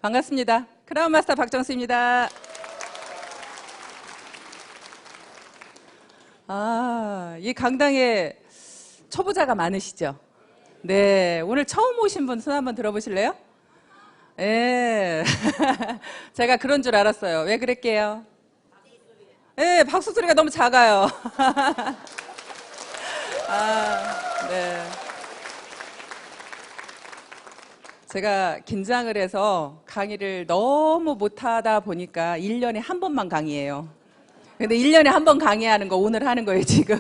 반갑습니다. 크라운 마스터 박정수입니다. 이 강당에 초보자가 많으시죠? 네, 오늘 처음 오신 분 손 한번 들어보실래요? 네. 제가 그런 줄 알았어요. 왜 그랬게요? 네, 박수 소리가 너무 작아요. 네. 제가 긴장을 해서 강의를 너무 못하다 보니까 1년에 한 번만 강의해요. 근데 1년에 한 번 강의하는 거 오늘 하는 거예요, 지금.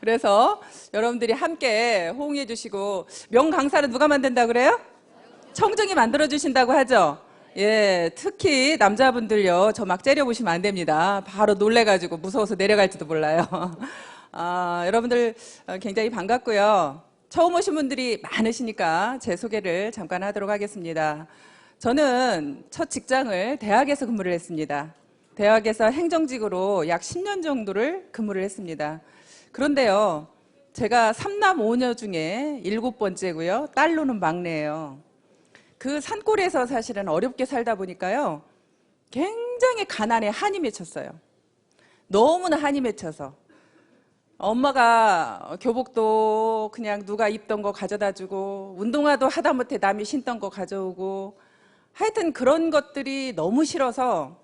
그래서 여러분들이 함께 호응해 주시고, 명강사는 누가 만든다고 그래요? 청중이 만들어 주신다고 하죠? 예, 특히 남자분들요, 저 막 째려보시면 안 됩니다. 바로 놀래가지고 무서워서 내려갈지도 몰라요. 여러분들 굉장히 반갑고요. 처음 오신 분들이 많으시니까 제 소개를 잠깐 하도록 하겠습니다. 저는 첫 직장을 대학에서 근무를 했습니다. 대학에서 행정직으로 약 10년 정도를 근무를 했습니다. 그런데요, 제가 3남 5녀 중에 7번째고요. 딸로는 막내예요. 그 산골에서 사실은 어렵게 살다 보니까요, 굉장히 가난에 한이 맺혔어요. 너무나 한이 맺혀서 엄마가 교복도 그냥 누가 입던 거 가져다 주고, 운동화도 하다못해 남이 신던 거 가져오고, 하여튼 그런 것들이 너무 싫어서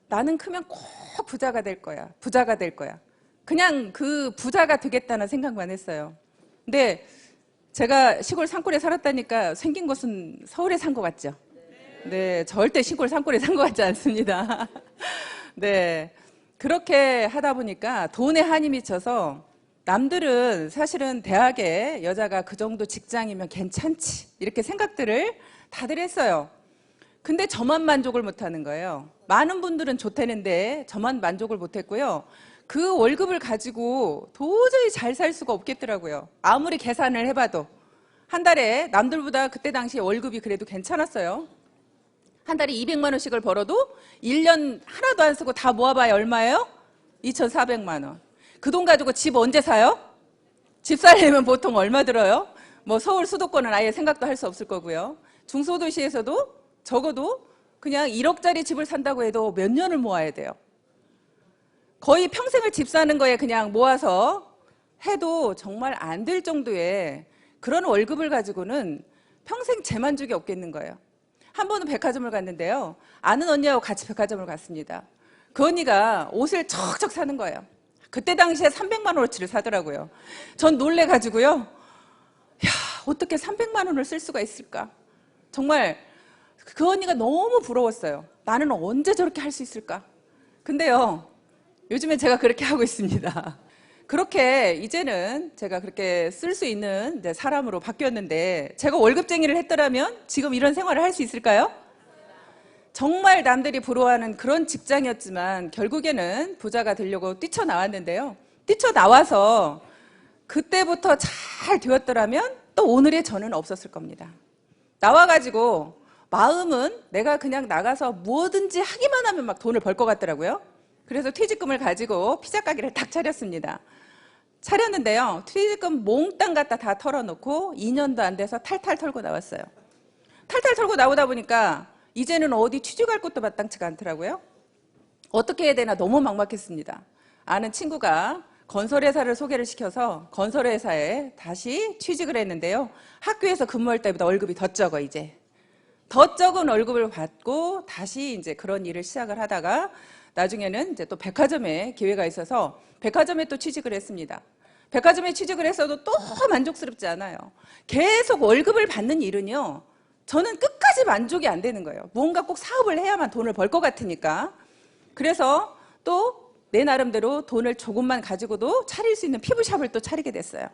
나는 크면 꼭 부자가 될 거야. 부자가 될 거야. 그냥 그 부자가 되겠다는 생각만 했어요. 근데 제가 시골 산골에 살았다니까 생긴 곳은 서울에 산 것 같죠? 네, 절대 시골 산골에 산 것 같지 않습니다. 네, 그렇게 하다 보니까 돈에 한이 미쳐서 남들은 사실은 대학에 여자가 그 정도 직장이면 괜찮지 이렇게 생각들을 다들 했어요. 근데 저만 만족을 못하는 거예요. 많은 분들은 좋다는데 저만 만족을 못했고요. 그 월급을 가지고 도저히 잘 살 수가 없겠더라고요. 아무리 계산을 해봐도. 한 달에 남들보다 그때 당시에 월급이 그래도 괜찮았어요. 한 달에 200만 원씩을 벌어도 1년 하나도 안 쓰고 다 모아봐야 얼마예요? 2,400만 원. 그 돈 가지고 집 언제 사요? 집 살려면 보통 얼마 들어요? 뭐 서울 수도권은 아예 생각도 할 수 없을 거고요. 중소도시에서도 적어도 그냥 1억짜리 집을 산다고 해도 몇 년을 모아야 돼요. 거의 평생을 집 사는 거에 그냥 모아서 해도 정말 안 될 정도의 그런 월급을 가지고는 평생 재만족이 없겠는 거예요. 한 번은 백화점을 갔는데요. 아는 언니하고 같이 백화점을 갔습니다. 그 언니가 옷을 척척 사는 거예요. 그때 당시에 300만 원어치를 사더라고요. 전 놀래가지고요. 야, 어떻게 300만 원을 쓸 수가 있을까? 정말 그 언니가 너무 부러웠어요. 나는 언제 저렇게 할 수 있을까? 근데요, 요즘에 제가 그렇게 하고 있습니다. 그렇게 이제는 제가 그렇게 쓸 수 있는 사람으로 바뀌었는데, 제가 월급쟁이를 했더라면 지금 이런 생활을 할 수 있을까요? 정말 남들이 부러워하는 그런 직장이었지만 결국에는 부자가 되려고 뛰쳐나왔는데요. 뛰쳐나와서 그때부터 잘 되었더라면 또 오늘의 저는 없었을 겁니다. 나와가지고 마음은 내가 그냥 나가서 뭐든지 하기만 하면 막 돈을 벌 것 같더라고요. 그래서 퇴직금을 가지고 피자 가게를 딱 차렸습니다. 차렸는데요, 퇴직금 몽땅 갖다 다 털어놓고 2년도 안 돼서 탈탈 털고 나왔어요. 탈탈 털고 나오다 보니까 이제는 어디 취직할 것도 마땅치가 않더라고요. 어떻게 해야 되나 너무 막막했습니다. 아는 친구가 건설회사를 소개를 시켜서 건설회사에 다시 취직을 했는데요. 학교에서 근무할 때보다 월급이 더 적어, 이제. 더 적은 월급을 받고 다시 이제 그런 일을 시작을 하다가 나중에는 이제 또 백화점에 기회가 있어서 백화점에 또 취직을 했습니다. 백화점에 취직을 했어도 또 만족스럽지 않아요. 계속 월급을 받는 일은요, 저는 끝까지 만족이 안 되는 거예요. 무언가 꼭 사업을 해야만 돈을 벌 것 같으니까. 그래서 또 내 나름대로 돈을 조금만 가지고도 차릴 수 있는 피부샵을 또 차리게 됐어요.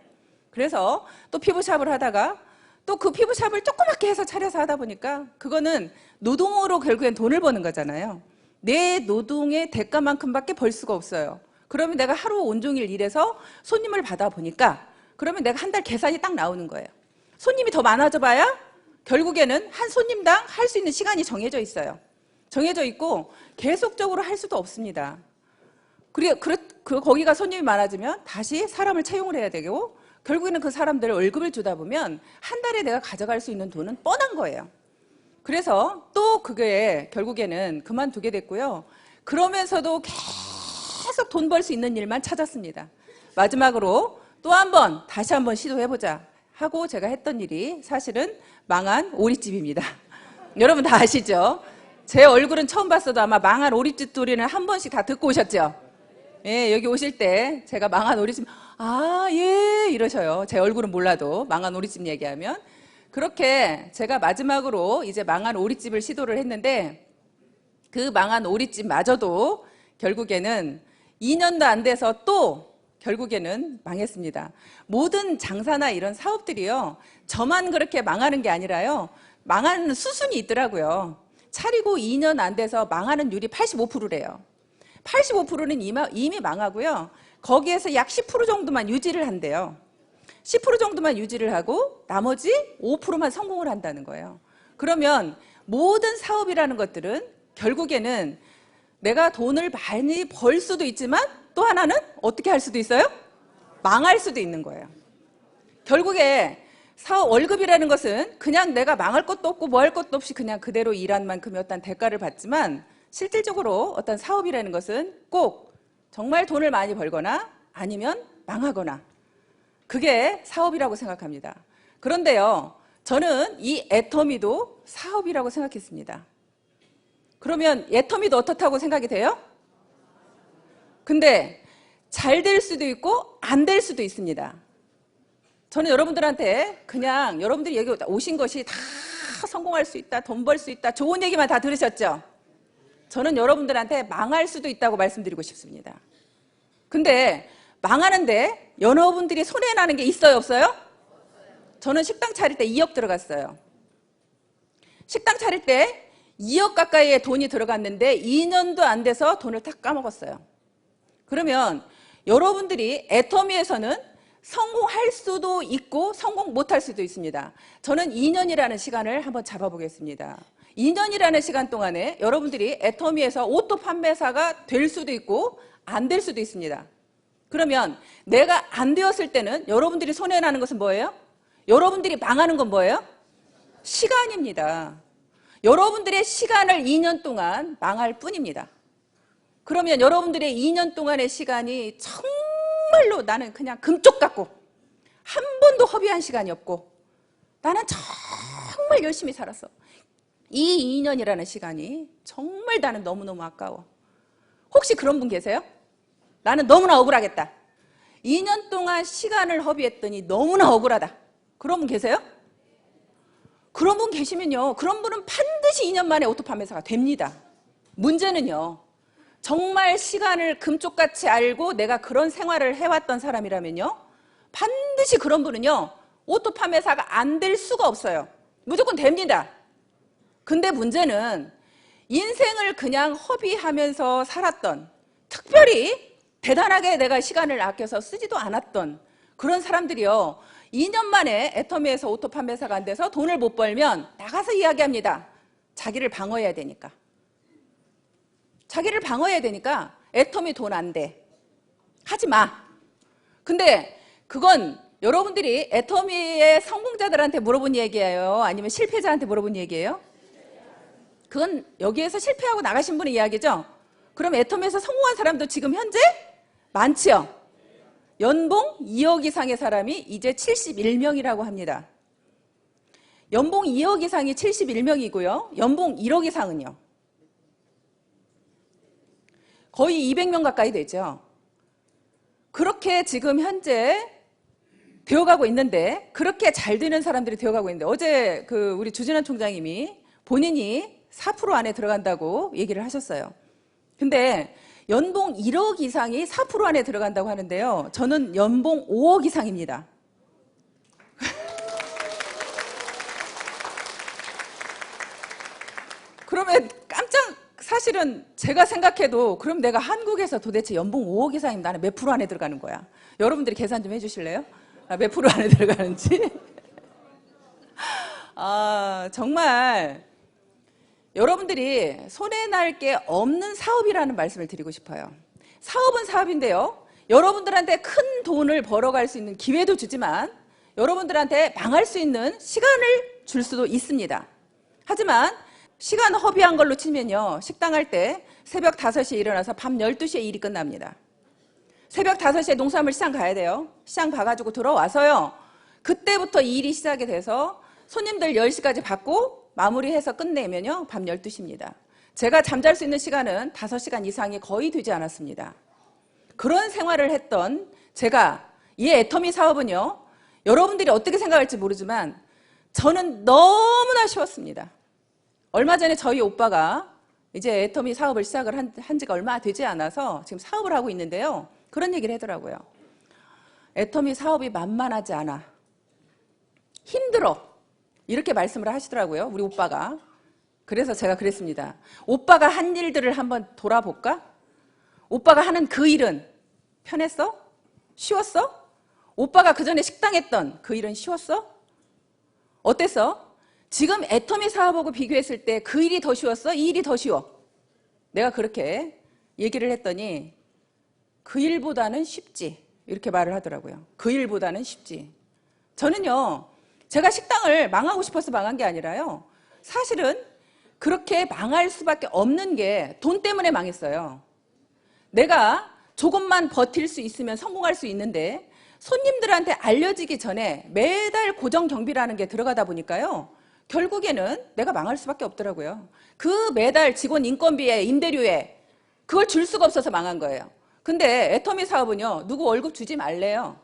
그래서 또 피부샵을 하다가 또 그 피부샵을 조그맣게 해서 차려서 하다 보니까 그거는 노동으로 결국엔 돈을 버는 거잖아요. 내 노동의 대가만큼밖에 벌 수가 없어요. 그러면 내가 하루 온종일 일해서 손님을 받아보니까 그러면 내가 한 달 계산이 딱 나오는 거예요. 손님이 더 많아져 봐야 결국에는 한 손님당 할 수 있는 시간이 정해져 있어요. 정해져 있고 계속적으로 할 수도 없습니다. 거기가 손님이 많아지면 다시 사람을 채용을 해야 되고, 결국에는 그 사람들 월급을 주다 보면 한 달에 내가 가져갈 수 있는 돈은 뻔한 거예요. 그래서 또 그게 결국에는 그만두게 됐고요. 그러면서도 계속 돈 벌 수 있는 일만 찾았습니다. 마지막으로 또 한 번 다시 한번 시도해보자 하고 제가 했던 일이 사실은 망한 오리집입니다. 여러분 다 아시죠? 제 얼굴은 처음 봤어도 아마 망한 오리집 소리는 한 번씩 다 듣고 오셨죠? 예, 여기 오실 때 제가 망한 오리집, 아, 예, 이러셔요. 제 얼굴은 몰라도 망한 오리집 얘기하면. 그렇게 제가 마지막으로 이제 망한 오리집을 시도를 했는데 그 망한 오리집마저도 결국에는 2년도 안 돼서 또 결국에는 망했습니다. 모든 장사나 이런 사업들이요, 저만 그렇게 망하는 게 아니라요, 망하는 수순이 있더라고요. 차리고 2년 안 돼서 망하는 율이 85%래요. 85%는 이미 망하고요. 거기에서 약 10% 정도만 유지를 한대요. 10% 정도만 유지를 하고 나머지 5%만 성공을 한다는 거예요. 그러면 모든 사업이라는 것들은 결국에는 내가 돈을 많이 벌 수도 있지만 또 하나는 어떻게 할 수도 있어요? 망할 수도 있는 거예요. 결국에 사업 월급이라는 것은 그냥 내가 망할 것도 없고 뭐 할 것도 없이 그냥 그대로 일한 만큼의 어떤 대가를 받지만 실질적으로 어떤 사업이라는 것은 꼭 정말 돈을 많이 벌거나 아니면 망하거나 그게 사업이라고 생각합니다. 그런데요, 저는 이 애터미도 사업이라고 생각했습니다. 그러면 애터미도 어떻다고 생각이 돼요? 근데 잘 될 수도 있고 안 될 수도 있습니다. 저는 여러분들한테 그냥 여러분들이 여기 오신 것이 다 성공할 수 있다, 돈 벌 수 있다, 좋은 얘기만 다 들으셨죠? 저는 여러분들한테 망할 수도 있다고 말씀드리고 싶습니다. 근데 망하는데 여러분들이 손해나는 게 있어요, 없어요? 저는 식당 차릴 때 2억 들어갔어요. 식당 차릴 때 2억 가까이의 돈이 들어갔는데 2년도 안 돼서 돈을 다 까먹었어요. 그러면 여러분들이 애터미에서는 성공할 수도 있고 성공 못할 수도 있습니다. 저는 2년이라는 시간을 한번 잡아보겠습니다. 2년이라는 시간 동안에 여러분들이 애터미에서 오토 판매사가 될 수도 있고 안 될 수도 있습니다. 그러면 내가 안 되었을 때는 여러분들이 손해나는 것은 뭐예요? 여러분들이 망하는 건 뭐예요? 시간입니다. 여러분들의 시간을 2년 동안 망할 뿐입니다. 그러면 여러분들의 2년 동안의 시간이 정말로 나는 그냥 금쪽 같고 한 번도 허비한 시간이 없고 나는 정말 열심히 살았어. 이 2년이라는 시간이 정말 나는 너무너무 아까워. 혹시 그런 분 계세요? 나는 너무나 억울하겠다. 2년 동안 시간을 허비했더니 너무나 억울하다. 그런 분 계세요? 그런 분 계시면요, 그런 분은 반드시 2년 만에 오토 판매사가 됩니다. 문제는요, 정말 시간을 금쪽같이 알고 내가 그런 생활을 해왔던 사람이라면요, 반드시 그런 분은요, 오토 판매사가 안 될 수가 없어요. 무조건 됩니다. 근데 문제는 인생을 그냥 허비하면서 살았던, 특별히 대단하게 내가 시간을 아껴서 쓰지도 않았던 그런 사람들이요, 2년 만에 애터미에서 오토 판매사가 안 돼서 돈을 못 벌면 나가서 이야기합니다. 자기를 방어해야 되니까. 자기를 방어해야 되니까 애터미 돈 안 돼. 하지 마. 근데 그건 여러분들이 애터미의 성공자들한테 물어본 얘기예요? 아니면 실패자한테 물어본 얘기예요? 그건 여기에서 실패하고 나가신 분의 이야기죠? 그럼 애터미에서 성공한 사람도 지금 현재 많지요? 연봉 2억 이상의 사람이 이제 71명이라고 합니다. 연봉 2억 이상이 71명이고요. 연봉 1억 이상은요? 거의 200명 가까이 되죠. 그렇게 지금 현재 되어가고 있는데, 그렇게 잘 되는 사람들이 되어가고 있는데, 어제 우리 주진환 총장님이 본인이 4% 안에 들어간다고 얘기를 하셨어요. 근데 연봉 1억 이상이 4% 안에 들어간다고 하는데요, 저는 연봉 5억 이상입니다. 그러면 사실은 제가 생각해도 그럼 내가 한국에서 도대체 연봉 5억 이상이면 나는 몇 프로 안에 들어가는 거야? 여러분들이 계산 좀 해주실래요? 몇 프로 안에 들어가는지? 정말 여러분들이 손해날 게 없는 사업이라는 말씀을 드리고 싶어요. 사업은 사업인데요, 여러분들한테 큰 돈을 벌어갈 수 있는 기회도 주지만 여러분들한테 망할 수 있는 시간을 줄 수도 있습니다. 하지만 시간 허비한 걸로 치면요, 식당 할 때 새벽 5시에 일어나서 밤 12시에 일이 끝납니다. 새벽 5시에 농수산물 시장 가야 돼요. 시장 봐가지고 들어와서요, 그때부터 일이 시작이 돼서 손님들 10시까지 받고 마무리해서 끝내면요 밤 12시입니다. 제가 잠잘 수 있는 시간은 5시간 이상이 거의 되지 않았습니다. 그런 생활을 했던 제가, 이 애터미 사업은요, 여러분들이 어떻게 생각할지 모르지만 저는 너무나 쉬웠습니다. 얼마 전에 저희 오빠가 이제 애터미 사업을 시작을 한 지가 얼마 되지 않아서 지금 사업을 하고 있는데요, 그런 얘기를 하더라고요. 애터미 사업이 만만하지 않아. 힘들어. 이렇게 말씀을 하시더라고요, 우리 오빠가. 그래서 제가 그랬습니다. 오빠가 한 일들을 한번 돌아볼까? 오빠가 하는 그 일은 편했어? 쉬웠어? 오빠가 그전에 식당 했던 그 일은 쉬웠어? 어땠어? 지금 애터미 사업하고 비교했을 때 그 일이 더 쉬웠어? 이 일이 더 쉬워? 내가 그렇게 얘기를 했더니 그 일보다는 쉽지, 이렇게 말을 하더라고요. 그 일보다는 쉽지. 저는요, 제가 식당을 망하고 싶어서 망한 게 아니라요, 사실은 그렇게 망할 수밖에 없는 게 돈 때문에 망했어요. 내가 조금만 버틸 수 있으면 성공할 수 있는데 손님들한테 알려지기 전에 매달 고정 경비라는 게 들어가다 보니까요, 결국에는 내가 망할 수밖에 없더라고요. 그 매달 직원 인건비에 임대료에 그걸 줄 수가 없어서 망한 거예요. 근데 애터미 사업은요, 누구 월급 주지 말래요.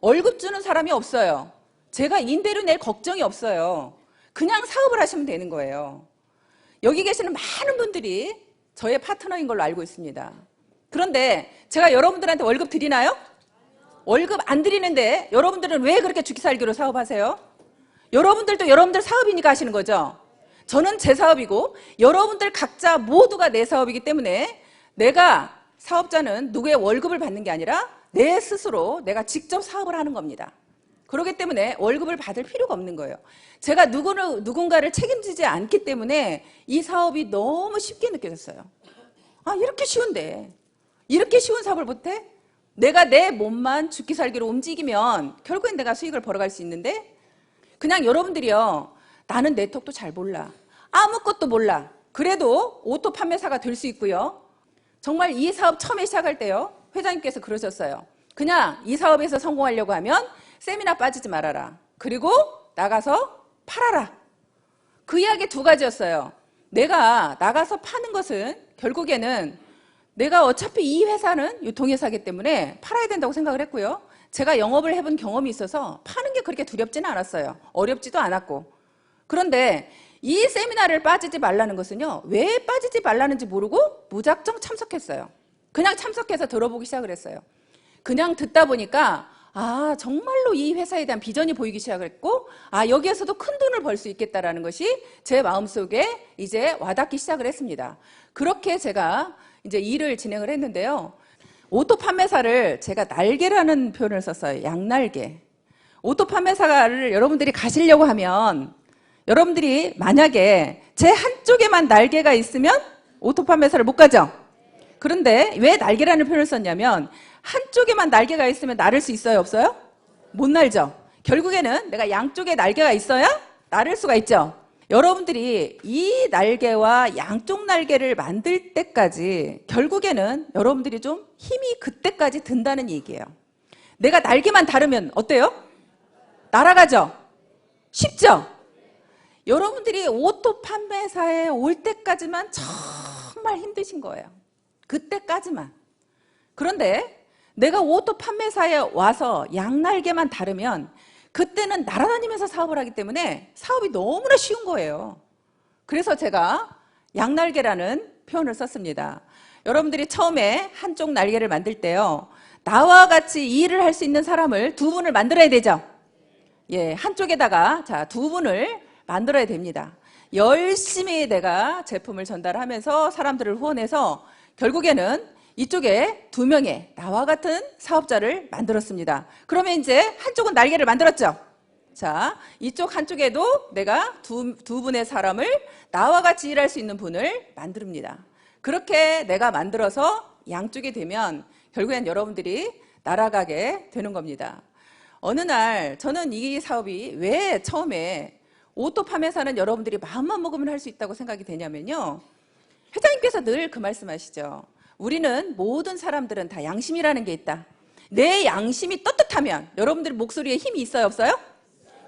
월급 주는 사람이 없어요. 제가 임대료 낼 걱정이 없어요. 그냥 사업을 하시면 되는 거예요. 여기 계시는 많은 분들이 저의 파트너인 걸로 알고 있습니다. 그런데 제가 여러분들한테 월급 드리나요? 월급 안 드리는데 여러분들은 왜 그렇게 죽기살기로 사업하세요? 여러분들도 여러분들 사업이니까 하시는 거죠. 저는 제 사업이고 여러분들 각자 모두가 내 사업이기 때문에 내가, 사업자는 누구의 월급을 받는 게 아니라 내 스스로 내가 직접 사업을 하는 겁니다. 그렇기 때문에 월급을 받을 필요가 없는 거예요. 제가 누군가를 책임지지 않기 때문에 이 사업이 너무 쉽게 느껴졌어요. 아, 이렇게 쉬운데 이렇게 쉬운 사업을 못해? 내가 내 몸만 죽기 살기로 움직이면 결국엔 내가 수익을 벌어갈 수 있는데, 그냥 여러분들이요, 나는 네트워크도 잘 몰라, 아무것도 몰라, 그래도 오토 판매사가 될 수 있고요. 정말 이 사업 처음에 시작할 때요, 회장님께서 그러셨어요. 그냥 이 사업에서 성공하려고 하면 세미나 빠지지 말아라. 그리고 나가서 팔아라. 그 이야기 2가지였어요. 내가 나가서 파는 것은 결국에는 내가 어차피 이 회사는 유통회사이기 때문에 팔아야 된다고 생각을 했고요. 제가 영업을 해본 경험이 있어서 파는 게 그렇게 두렵지는 않았어요. 어렵지도 않았고. 그런데 이 세미나를 빠지지 말라는 것은요, 왜 빠지지 말라는지 모르고 무작정 참석했어요. 그냥 참석해서 들어보기 시작을 했어요. 그냥 듣다 보니까 아, 정말로 이 회사에 대한 비전이 보이기 시작을 했고, 아, 여기에서도 큰 돈을 벌 수 있겠다라는 것이 제 마음속에 이제 와닿기 시작을 했습니다. 그렇게 제가 이제 일을 진행을 했는데요. 오토 판매사를 제가 날개라는 표현을 썼어요. 양날개. 오토 판매사를 여러분들이 가시려고 하면, 여러분들이 만약에 제 한쪽에만 날개가 있으면 오토 판매사를 못 가죠. 그런데 왜 날개라는 표현을 썼냐면, 한쪽에만 날개가 있으면 날을 수 있어요, 없어요? 못 날죠. 결국에는 내가 양쪽에 날개가 있어야 날을 수가 있죠. 여러분들이 이 날개와 양쪽 날개를 만들 때까지 결국에는 여러분들이 좀 힘이 그때까지 든다는 얘기예요. 내가 날개만 다르면 어때요? 날아가죠? 쉽죠? 여러분들이 오토 판매사에 올 때까지만 정말 힘드신 거예요. 그때까지만. 그런데 내가 오토 판매사에 와서 양날개만 다르면 그때는 날아다니면서 사업을 하기 때문에 사업이 너무나 쉬운 거예요. 그래서 제가 양날개라는 표현을 썼습니다. 여러분들이 처음에 한쪽 날개를 만들 때요, 나와 같이 이 일을 할 수 있는 사람을 2분을 만들어야 되죠. 예, 한쪽에다가 자 2분을 만들어야 됩니다. 열심히 내가 제품을 전달하면서 사람들을 후원해서 결국에는 이쪽에 2명의 나와 같은 사업자를 만들었습니다. 그러면 이제 한쪽은 날개를 만들었죠. 자, 이쪽 한쪽에도 내가 두 분의 사람을 나와 같이 일할 수 있는 분을 만듭니다. 그렇게 내가 만들어서 양쪽이 되면 결국엔 여러분들이 날아가게 되는 겁니다. 어느 날 저는 이 사업이 왜 처음에 오토 판매사는 여러분들이 마음만 먹으면 할 수 있다고 생각이 되냐면요. 회장님께서 늘 그 말씀하시죠. 우리는 모든 사람들은 다 양심이라는 게 있다. 내 양심이 떳떳하면 여러분들 목소리에 힘이 있어요, 없어요?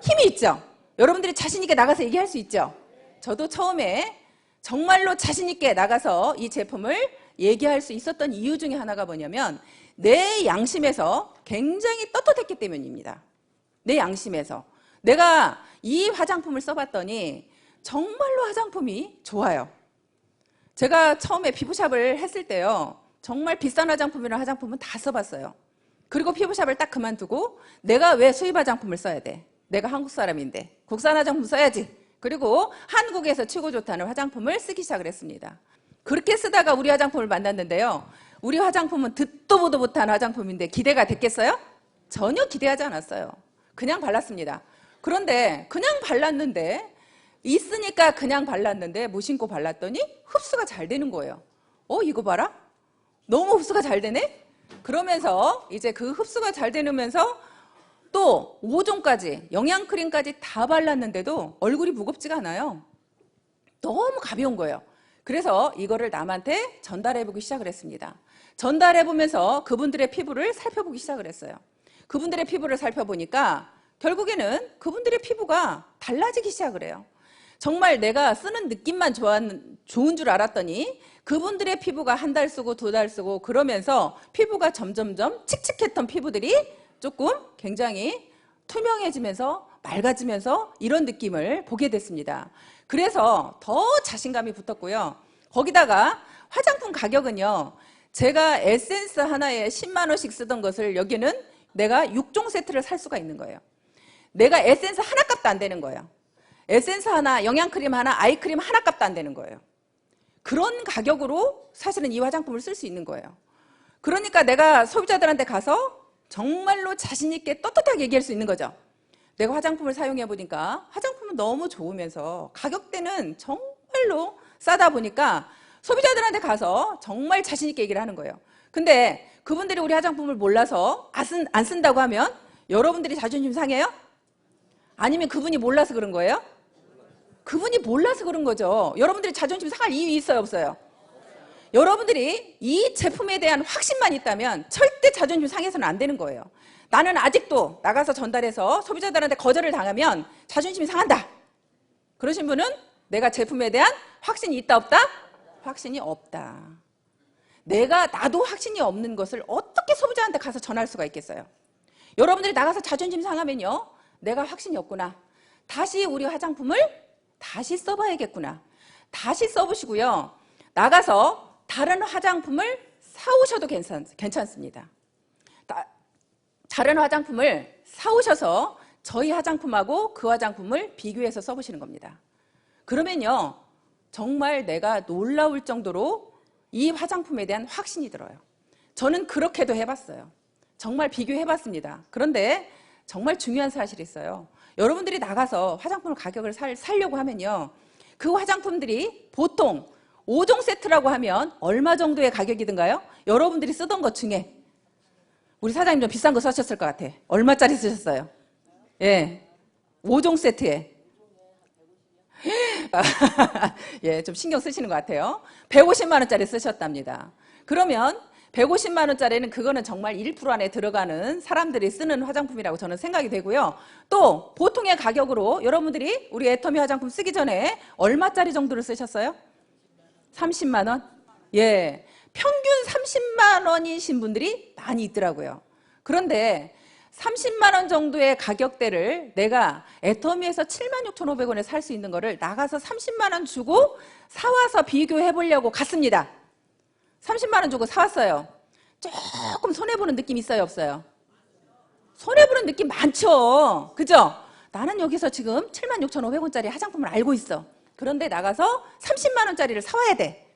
힘이 있죠. 여러분들이 자신 있게 나가서 얘기할 수 있죠. 저도 처음에 정말로 자신 있게 나가서 이 제품을 얘기할 수 있었던 이유 중에 하나가 뭐냐면 내 양심에서 굉장히 떳떳했기 때문입니다. 내 양심에서. 내가 이 화장품을 써봤더니 정말로 화장품이 좋아요. 제가 처음에 피부샵을 했을 때요. 정말 비싼 화장품이나 화장품은 다 써봤어요. 그리고 피부샵을 딱 그만두고 내가 왜 수입 화장품을 써야 돼? 내가 한국 사람인데 국산 화장품 써야지. 그리고 한국에서 최고 좋다는 화장품을 쓰기 시작을 했습니다. 그렇게 쓰다가 우리 화장품을 만났는데요. 우리 화장품은 듣도 보도 못한 화장품인데 기대가 됐겠어요? 전혀 기대하지 않았어요. 그냥 발랐습니다. 그런데 그냥 발랐는데 있으니까 그냥 발랐는데 무심코 발랐더니 흡수가 잘 되는 거예요. 이거 봐라. 너무 흡수가 잘 되네? 그러면서 이제 그 흡수가 잘 되면서 또 5종까지 영양크림까지 다 발랐는데도 얼굴이 무겁지가 않아요. 너무 가벼운 거예요. 그래서 이거를 남한테 전달해보기 시작을 했습니다. 전달해보면서 그분들의 피부를 살펴보기 시작을 했어요. 그분들의 피부를 살펴보니까 결국에는 그분들의 피부가 달라지기 시작을 해요. 정말 내가 쓰는 느낌만 좋은 줄 알았더니 그분들의 피부가 한 달 쓰고 2달 쓰고 그러면서 피부가 점점점 칙칙했던 피부들이 조금 굉장히 투명해지면서 맑아지면서 이런 느낌을 보게 됐습니다. 그래서 더 자신감이 붙었고요. 거기다가 화장품 가격은요. 제가 에센스 하나에 10만 원씩 쓰던 것을 여기는 내가 6종 세트를 살 수가 있는 거예요. 내가 에센스 하나 값도 안 되는 거예요. 에센스 하나, 영양크림 하나, 아이크림 하나 값도 안 되는 거예요. 그런 가격으로 사실은 이 화장품을 쓸 수 있는 거예요. 그러니까 내가 소비자들한테 가서 정말로 자신 있게 떳떳하게 얘기할 수 있는 거죠. 내가 화장품을 사용해 보니까 화장품은 너무 좋으면서 가격대는 정말로 싸다 보니까 소비자들한테 가서 정말 자신 있게 얘기를 하는 거예요. 근데 그분들이 우리 화장품을 몰라서 안 쓴다고 하면 여러분들이 자존심 상해요? 아니면 그분이 몰라서 그런 거예요? 그분이 몰라서 그런 거죠. 여러분들이 자존심 상할 이유 있어요, 없어요? 여러분들이 이 제품에 대한 확신만 있다면 절대 자존심 상해서는 안 되는 거예요. 나는 아직도 나가서 전달해서 소비자들한테 거절을 당하면 자존심이 상한다. 그러신 분은 내가 제품에 대한 확신이 있다, 없다? 확신이 없다. 나도 확신이 없는 것을 어떻게 소비자한테 가서 전할 수가 있겠어요? 여러분들이 나가서 자존심 상하면요. 내가 확신이 없구나. 다시 우리 화장품을 다시 써봐야겠구나. 다시 써보시고요. 나가서 다른 화장품을 사오셔도 괜찮습니다. 다른 화장품을 사오셔서 저희 화장품하고 그 화장품을 비교해서 써보시는 겁니다. 그러면요. 정말 내가 놀라울 정도로 이 화장품에 대한 확신이 들어요. 저는 그렇게도 해봤어요. 정말 비교해봤습니다. 그런데 정말 중요한 사실이 있어요. 여러분들이 나가서 화장품을 가격을 사려고 하면요. 그 화장품들이 보통 5종 세트라고 하면 얼마 정도의 가격이든가요? 여러분들이 쓰던 것 중에 우리 사장님 좀 비싼 거 쓰셨을 것 같아. 얼마짜리 쓰셨어요? 예, 5종 세트에 예, 좀 신경 쓰시는 것 같아요. 150만 원짜리 쓰셨답니다. 그러면 150만 원짜리는 그거는 정말 1% 안에 들어가는 사람들이 쓰는 화장품이라고 저는 생각이 되고요. 또 보통의 가격으로 여러분들이 우리 애터미 화장품 쓰기 전에 얼마짜리 정도를 쓰셨어요? 30만 원? 예, 평균 30만 원이신 분들이 많이 있더라고요. 그런데 30만 원 정도의 가격대를 내가 애터미에서 76,500원에 살 수 있는 거를 나가서 30만 원 주고 사와서 비교해 보려고 갔습니다. 30만 원 주고 사왔어요. 조금 손해보는 느낌 있어요, 없어요? 손해보는 느낌 많죠? 그죠? 나는 여기서 지금 76,500원짜리 화장품을 알고 있어. 그런데 나가서 30만 원짜리를 사와야 돼.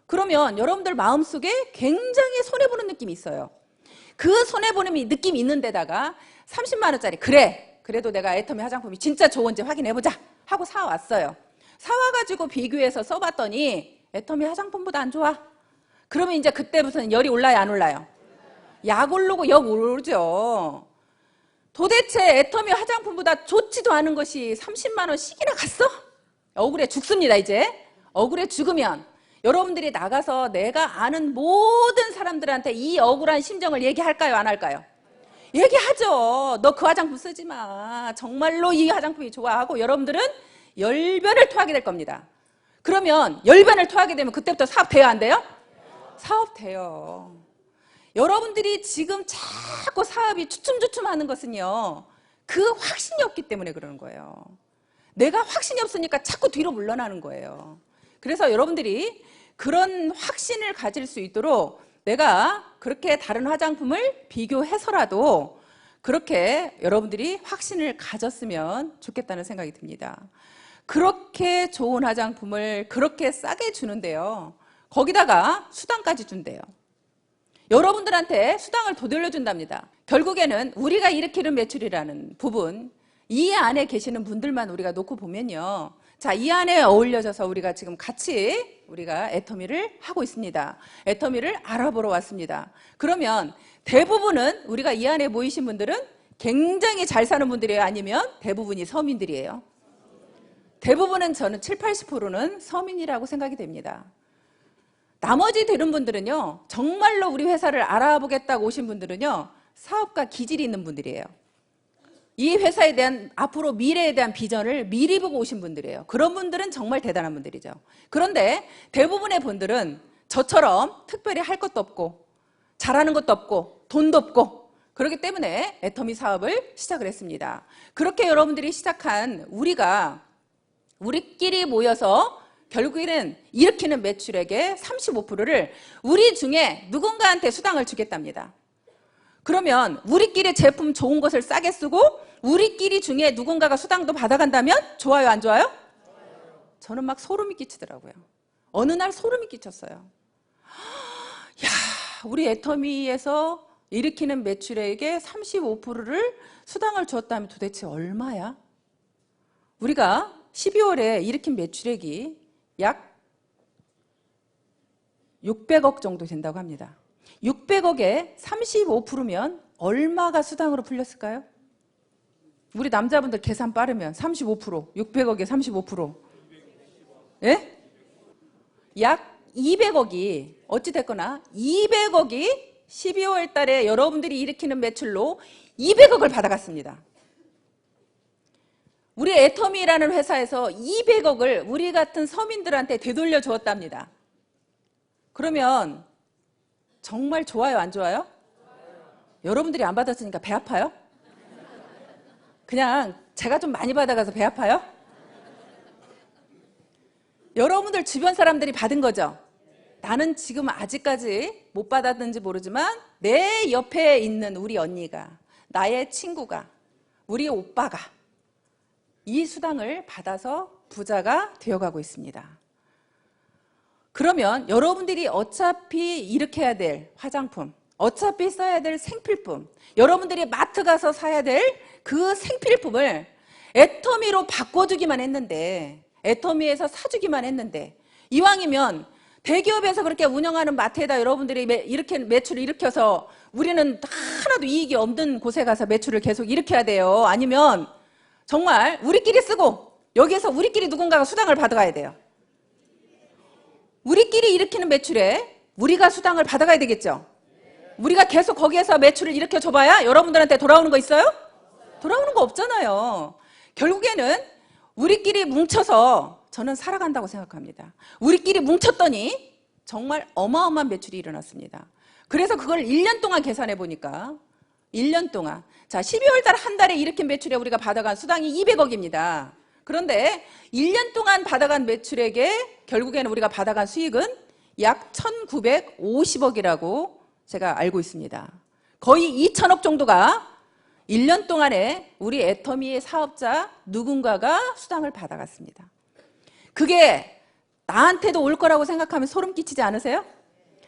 그러면 여러분들 마음속에 굉장히 손해보는 느낌이 있어요. 그 손해보는 느낌이 있는 데다가 30만 원짜리 그래도 내가 애터미 화장품이 진짜 좋은지 확인해보자 하고 사왔어요. 사와가지고 비교해서 써봤더니 애터미 화장품보다 안 좋아. 그러면 이제 그때부터는 열이 올라요, 안 올라요? 약 오르고 역 오르죠. 도대체 애터미 화장품보다 좋지도 않은 것이 30만 원씩이나 갔어? 억울해 죽습니다. 이제 억울해 죽으면 여러분들이 나가서 내가 아는 모든 사람들한테 이 억울한 심정을 얘기할까요? 안 할까요? 얘기하죠. 너 그 화장품 쓰지 마. 정말로 이 화장품이 좋아하고 여러분들은 열변을 토하게 될 겁니다. 그러면 열변을 토하게 되면 그때부터 사업 돼요? 안 돼요? 사업 돼요. 여러분들이 지금 자꾸 사업이 주춤주춤하는 것은요, 그 확신이 없기 때문에 그러는 거예요. 내가 확신이 없으니까 자꾸 뒤로 물러나는 거예요. 그래서 여러분들이 그런 확신을 가질 수 있도록 내가 그렇게 다른 화장품을 비교해서라도 그렇게 여러분들이 확신을 가졌으면 좋겠다는 생각이 듭니다. 그렇게 좋은 화장품을 그렇게 싸게 주는데요, 거기다가 수당까지 준대요. 여러분들한테 수당을 더 돌려준답니다. 결국에는 우리가 일으키는 매출이라는 부분, 이 안에 계시는 분들만 우리가 놓고 보면요, 자, 이 안에 어울려져서 우리가 지금 같이 우리가 애터미를 하고 있습니다. 애터미를 알아보러 왔습니다. 그러면 대부분은 우리가 이 안에 모이신 분들은 굉장히 잘 사는 분들이에요? 아니면 대부분이 서민들이에요? 대부분은 저는 70~80%는 서민이라고 생각이 됩니다. 나머지 되는 분들은요, 정말로 우리 회사를 알아보겠다고 오신 분들은요, 사업가 기질이 있는 분들이에요. 이 회사에 대한 앞으로 미래에 대한 비전을 미리 보고 오신 분들이에요. 그런 분들은 정말 대단한 분들이죠. 그런데 대부분의 분들은 저처럼 특별히 할 것도 없고 잘하는 것도 없고 돈도 없고 그렇기 때문에 애터미 사업을 시작을 했습니다. 그렇게 여러분들이 시작한 우리끼리 모여서 결국에는 일으키는 매출액의 35%를 우리 중에 누군가한테 수당을 주겠답니다. 그러면 우리끼리 제품 좋은 것을 싸게 쓰고 우리끼리 중에 누군가가 수당도 받아간다면 좋아요, 안 좋아요? 저는 막 소름이 끼치더라고요. 어느 날 소름이 끼쳤어요. 야, 우리 애터미에서 일으키는 매출액의 35%를 수당을 주었다면 도대체 얼마야? 우리가 12월에 일으킨 매출액이 약 600억 정도 된다고 합니다. 600억에 35%면 얼마가 수당으로 풀렸을까요? 우리 남자분들 계산 빠르면 35%, 600억에 35%. 예? 약 200억이 어찌됐거나 200억이 12월 달에 여러분들이 일으키는 매출로 200억을 받아갔습니다. 우리 애터미라는 회사에서 200억을 우리 같은 서민들한테 되돌려 주었답니다. 그러면 정말 좋아요, 안 좋아요? 여러분들이 안 받았으니까 배 아파요? 그냥 제가 좀 많이 받아가서 배 아파요? 여러분들 주변 사람들이 받은 거죠? 나는 지금 아직까지 못 받았는지 모르지만 내 옆에 있는 우리 언니가, 나의 친구가, 우리 오빠가 이 수당을 받아서 부자가 되어가고 있습니다. 그러면 여러분들이 어차피 일으켜야 될 화장품, 어차피 써야 될 생필품, 여러분들이 마트 가서 사야 될 그 생필품을 애터미로 바꿔주기만 했는데, 애터미에서 사주기만 했는데, 이왕이면 대기업에서 그렇게 운영하는 마트에다 여러분들이 이렇게 매출을 일으켜서 우리는 하나도 이익이 없는 곳에 가서 매출을 계속 일으켜야 돼요? 아니면 정말 우리끼리 쓰고 여기에서 우리끼리 누군가가 수당을 받아가야 돼요? 우리끼리 일으키는 매출에 우리가 수당을 받아가야 되겠죠? 우리가 계속 거기에서 매출을 일으켜 줘봐야 여러분들한테 돌아오는 거 있어요? 돌아오는 거 없잖아요. 결국에는 우리끼리 뭉쳐서 저는 살아간다고 생각합니다. 우리끼리 뭉쳤더니 정말 어마어마한 매출이 일어났습니다. 그래서 그걸 1년 동안 계산해 보니까 1년 동안, 자, 12월 달 한 달에 일으킨 매출에 우리가 받아간 수당이 200억입니다. 그런데 1년 동안 받아간 매출액에 결국에는 우리가 받아간 수익은 약 1950억이라고 제가 알고 있습니다. 거의 2천억 정도가 1년 동안에 우리 애터미의 사업자 누군가가 수당을 받아갔습니다. 그게 나한테도 올 거라고 생각하면 소름 끼치지 않으세요?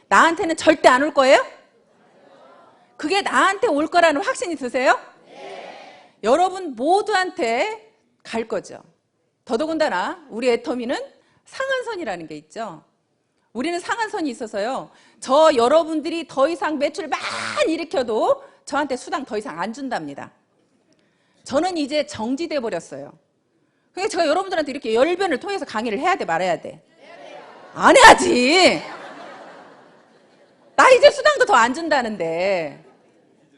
나한테는 절대 안 올 거예요? 그게 나한테 올 거라는 확신이 드세요? 네. 여러분 모두한테 갈 거죠. 더더군다나 우리 애터미는 상한선이라는 게 있죠. 우리는 상한선이 있어서요. 저 여러분들이 더 이상 매출 많이 일으켜도 저한테 수당 더 이상 안 준답니다. 저는 이제 정지돼 버렸어요. 그러니까 제가 여러분들한테 이렇게 열변을 통해서 강의를 해야 돼, 말아야 돼? 안 해야지. 나 이제 수당도 더 안 준다는데.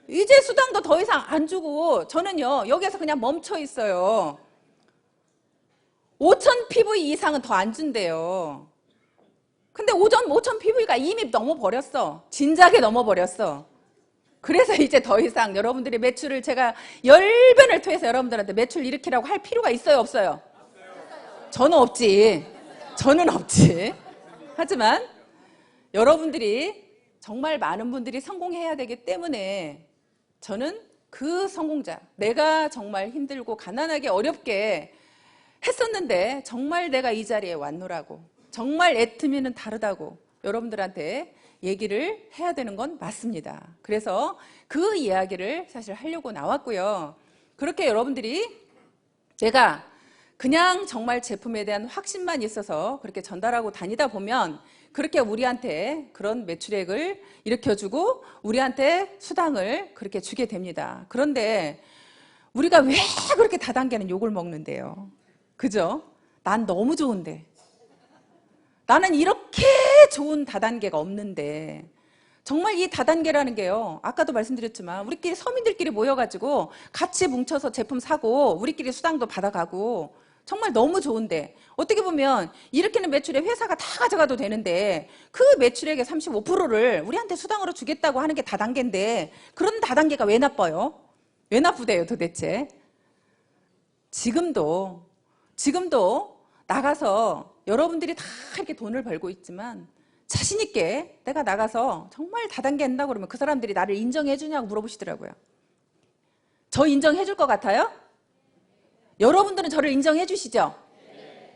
이제 수당도 더 이상 안 주고 저는요 여기에서 그냥 멈춰 있어요. 5,000 PV 이상은 더 안 준대요. 근데 5,000 PV가 이미 넘어버렸어. 진작에 넘어버렸어. 그래서 이제 더 이상 여러분들의 매출을 제가 열변을 통해서 여러분들한테 매출 일으키라고 할 필요가 있어요, 없어요? 저는 없지. 저는 없지. 하지만 여러분들이 정말 많은 분들이 성공해야 되기 때문에 저는 그 성공자, 내가 정말 힘들고 가난하게 어렵게 했었는데 정말 내가 이 자리에 왔노라고, 정말 애터미는 다르다고 여러분들한테 얘기를 해야 되는 건 맞습니다. 그래서 그 이야기를 사실 하려고 나왔고요. 그렇게 여러분들이 내가 그냥 정말 제품에 대한 확신만 있어서 그렇게 전달하고 다니다 보면 그렇게 우리한테 그런 매출액을 일으켜주고 우리한테 수당을 그렇게 주게 됩니다. 그런데 우리가 왜 그렇게 다단계는 욕을 먹는데요? 그죠? 난 너무 좋은데, 나는 이렇게 좋은 다단계가 없는데, 정말 이 다단계라는 게요, 아까도 말씀드렸지만 우리끼리 서민들끼리 모여가지고 같이 뭉쳐서 제품 사고 우리끼리 수당도 받아가고 정말 너무 좋은데, 어떻게 보면 일으키는 매출에 회사가 다 가져가도 되는데 그 매출액의 35%를 우리한테 수당으로 주겠다고 하는 게 다단계인데, 그런 다단계가 왜 나빠요? 왜 나쁘대요 도대체? 지금도 나가서 여러분들이 다 이렇게 돈을 벌고 있지만 자신 있게 내가 나가서 정말 다단계 한다고 그러면 그 사람들이 나를 인정해 주냐고 물어보시더라고요. 저 인정해 줄 것 같아요? 여러분들은 저를 인정해 주시죠?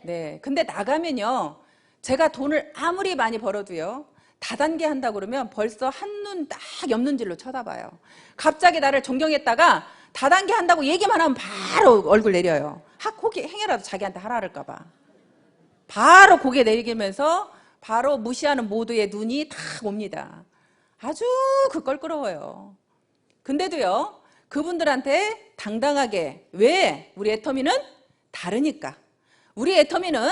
네. 근데 나가면요, 제가 돈을 아무리 많이 벌어도요, 다단계 한다고 그러면 벌써 한눈 딱 옆눈질로 쳐다봐요. 갑자기 나를 존경했다가 다단계 한다고 얘기만 하면 바로 얼굴 내려요. 혹시 행여라도 자기한테 하라 그럴까 봐. 바로 고개 내리면서 바로 무시하는 모두의 눈이 다 옵니다. 아주 껄끄러워요. 근데도요, 그분들한테 당당하게, 왜? 우리 애터미는 다르니까. 우리 애터미는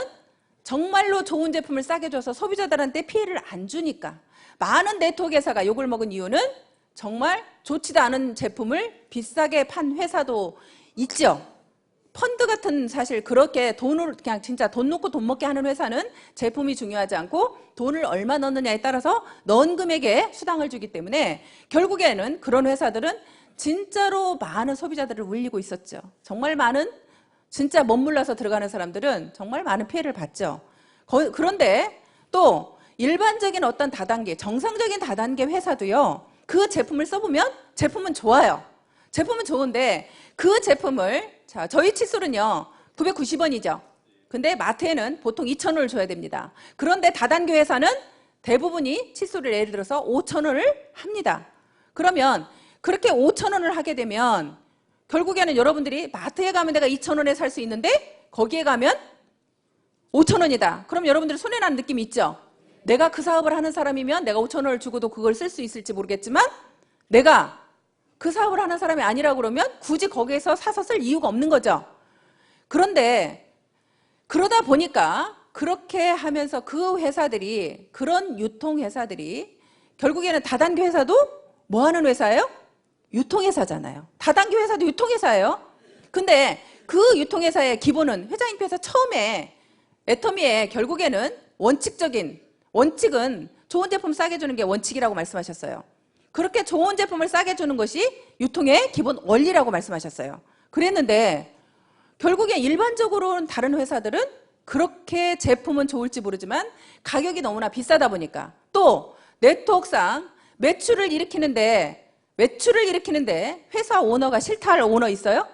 정말로 좋은 제품을 싸게 줘서 소비자들한테 피해를 안 주니까. 많은 네트워크 회사가 욕을 먹은 이유는 정말 좋지도 않은 제품을 비싸게 판 회사도 있죠. 펀드 같은, 사실 그렇게 돈을 그냥 진짜 돈 놓고 돈 먹게 하는 회사는 제품이 중요하지 않고 돈을 얼마 넣느냐에 따라서 넣은 금액에 수당을 주기 때문에 결국에는 그런 회사들은 진짜로 많은 소비자들을 울리고 있었죠. 정말 많은, 진짜 멋물러서 들어가는 사람들은 정말 많은 피해를 봤죠. 그런데 또 일반적인 어떤 다단계, 정상적인 다단계 회사도요, 그 제품을 써보면 제품은 좋아요. 제품은 좋은데 그 제품을, 자, 저희 칫솔은요 990원이죠. 근데 마트에는 보통 2,000원을 줘야 됩니다. 그런데 다단계 회사는 대부분이 칫솔을 예를 들어서 5,000원을 합니다. 그러면 그렇게 5,000원을 하게 되면 결국에는 여러분들이 마트에 가면 내가 2,000원에 살 수 있는데 거기에 가면 5,000원이다. 그럼 여러분들이 손해나는 느낌이 있죠? 내가 그 사업을 하는 사람이면 내가 5,000원을 주고도 그걸 쓸 수 있을지 모르겠지만, 내가 그 사업을 하는 사람이 아니라고 그러면 굳이 거기에서 사서 쓸 이유가 없는 거죠. 그런데 그러다 보니까 그렇게 하면서 그 회사들이, 그런 유통회사들이 결국에는 다단계 회사도 뭐 하는 회사예요? 유통회사잖아요. 다단계 회사도 유통회사예요. 근데 그 유통회사의 기본은, 회장님께서 처음에 애터미의 결국에는 원칙은 좋은 제품 싸게 주는 게 원칙이라고 말씀하셨어요. 그렇게 좋은 제품을 싸게 주는 것이 유통의 기본 원리라고 말씀하셨어요. 그랬는데 결국에 일반적으로는 다른 회사들은 그렇게 제품은 좋을지 모르지만 가격이 너무나 비싸다 보니까, 또 네트워크상 매출을 일으키는데 회사 오너가 싫다 할 오너 있어요?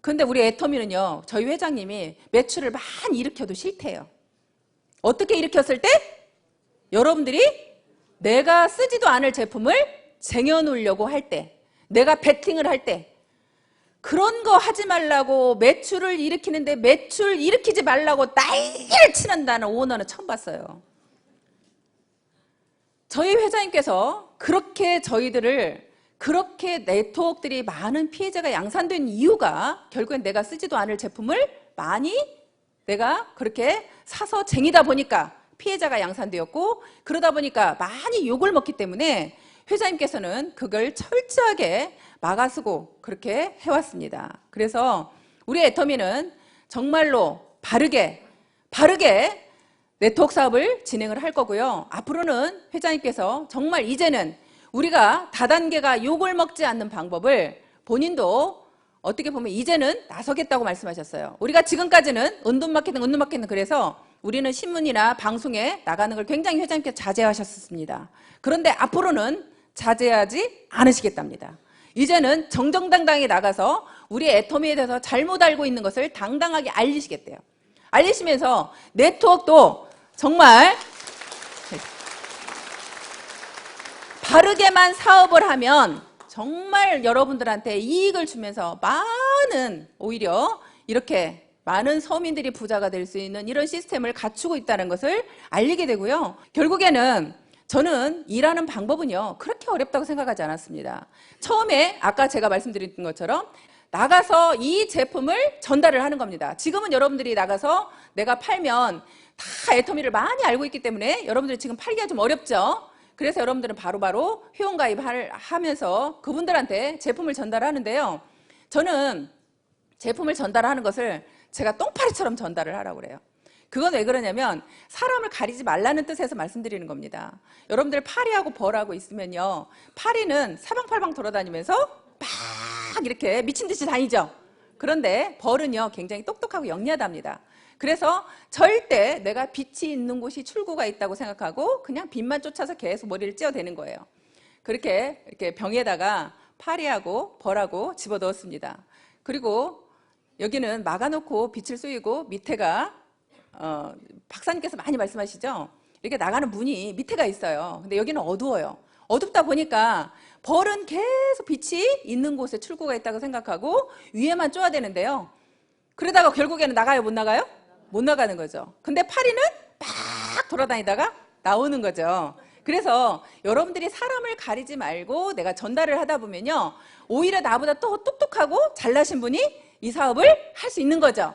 근데 우리 애터미는요, 저희 회장님이 매출을 많이 일으켜도 싫대요. 어떻게 일으켰을 때? 여러분들이 내가 쓰지도 않을 제품을 쟁여놓으려고 할 때, 내가 베팅을 할 때, 그런 거 하지 말라고, 매출을 일으키는데 매출 일으키지 말라고 난리를 치는다는 오너는 처음 봤어요. 저희 회장님께서 그렇게 저희들을 그렇게 네트워크들이 많은 피해자가 양산된 이유가 결국엔 내가 쓰지도 않을 제품을 많이 내가 그렇게 사서 쟁이다 보니까 피해자가 양산되었고, 그러다 보니까 많이 욕을 먹기 때문에 회장님께서는 그걸 철저하게 막아쓰고 그렇게 해왔습니다. 그래서 우리 애터미는 정말로 바르게 네트워크 사업을 진행을 할 거고요. 앞으로는 회장님께서 정말 이제는 우리가 다단계가 욕을 먹지 않는 방법을 본인도 어떻게 보면 이제는 나서겠다고 말씀하셨어요. 우리가 지금까지는 은둔마케팅 그래서 우리는 신문이나 방송에 나가는 걸 굉장히 회장님께서 자제하셨습니다. 그런데 앞으로는 자제하지 않으시겠답니다. 이제는 정정당당히 나가서 우리 애터미에 대해서 잘못 알고 있는 것을 당당하게 알리시겠대요. 알리시면서 네트워크도 정말 바르게만 사업을 하면 정말 여러분들한테 이익을 주면서 많은 오히려 이렇게 많은 서민들이 부자가 될 수 있는 이런 시스템을 갖추고 있다는 것을 알리게 되고요. 결국에는 저는 일하는 방법은요 그렇게 어렵다고 생각하지 않았습니다. 처음에 아까 제가 말씀드린 것처럼 나가서 이 제품을 전달을 하는 겁니다. 지금은 여러분들이 나가서 내가 팔면 다 애터미를 많이 알고 있기 때문에 여러분들이 지금 팔기가 좀 어렵죠. 그래서 여러분들은 바로바로 회원가입하면서 그분들한테 제품을 전달하는데요. 저는 제품을 전달하는 것을 제가 똥파리처럼 전달을 하라고 그래요. 그건 왜 그러냐면 사람을 가리지 말라는 뜻에서 말씀드리는 겁니다. 여러분들 파리하고 벌하고 있으면요. 파리는 사방팔방 돌아다니면서 막 이렇게 미친 듯이 다니죠. 그런데 벌은요 굉장히 똑똑하고 영리하답니다. 그래서 절대 내가 빛이 있는 곳이 출구가 있다고 생각하고 그냥 빛만 쫓아서 계속 머리를 찧어대는 거예요. 그렇게 이렇게 병에다가 파리하고 벌하고 집어넣었습니다. 그리고 여기는 막아놓고 빛을 쏘이고 밑에가 박사님께서 많이 말씀하시죠. 이렇게 나가는 문이 밑에가 있어요. 근데 여기는 어두워요. 어둡다 보니까 벌은 계속 빛이 있는 곳에 출구가 있다고 생각하고 위에만 쪼야 되는데요. 그러다가 결국에는 나가요, 못 나가요? 못 나가는 거죠. 근데 파리는 막 돌아다니다가 나오는 거죠. 그래서 여러분들이 사람을 가리지 말고 내가 전달을 하다 보면요. 오히려 나보다 또 똑똑하고 잘나신 분이 이 사업을 할 수 있는 거죠.